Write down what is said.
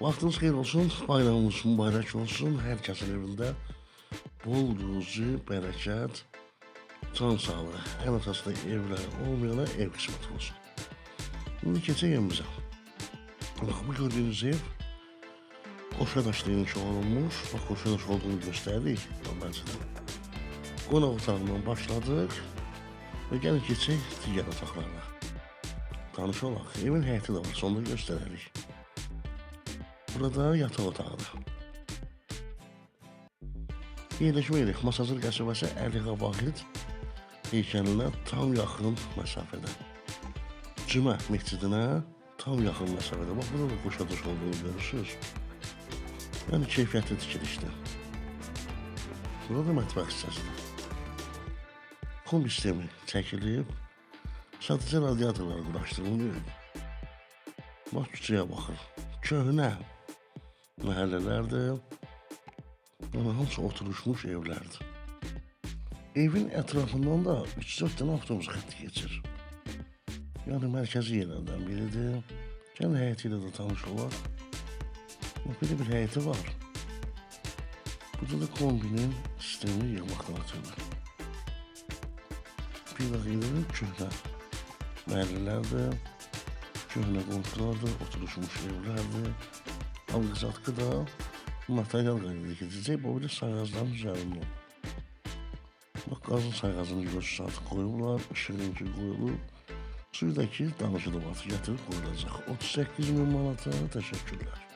Vaxtınız xeyir olsun, bayramınız mübarək olsun. Hər kəsin evində bol ruzi, bərəkət, can sağlığı, ən əsasında evləri olmayana ev qismət olsun. İndi keçək evimizə. Bax, bu gördüyünüz ev Qoşadaşda inşa olunmuş. Bax, Qoşadaş olduğunu göstərdik. Qonaq otağından başladıq və gəlin keçək digər otaqlarına. Tanış olaq. Evin həyəti də var, sonunda göstərərik. Burada yataq otağıdır. Yerləşmə yeri Masazır qəsəbəsi Əli Qabaqid heykəlinə tam yaxın məsafədə. Cümə məscidinə tam yaxın məsafədə. Bax, burada da Qoşadaş olduğunu görürsünüz. Yəni, keyfiyyətli tikilişdir. Burada da mətbəx hissəsidir. Kombi sistemi çəkilib, sadəcə radiatorlar quraşdırılmayıb. Bax, küçəyə baxır. Köhnə məhəllələrdir. Yəni, hamısı oturuşmuş evlərdir. Evin ətrafından da 3-4 dənə avtobus xətti keçir. Yəni, mərkəzi yerlərdən biridir. Gəlin həyəti ilə də tanış olaq. Belə bir həyəti var. Burada da kombinin sistemi yığmaqdan atılır. Bir də qeydilir, köhnə məhəllələrdir, köhnə qonşulardır, oturuşmuş evlərdir. Alqızatqı da material qayıdır keçəcək, bu bir sayğazların üzərində. Bax, qazın sayğazını görürsünüz, saat qoyublar, işığınki qoyulub. Suyu da ki, danışılıb artıq gətirib qoyulacaq. 38.000 manata təşəkkürlər.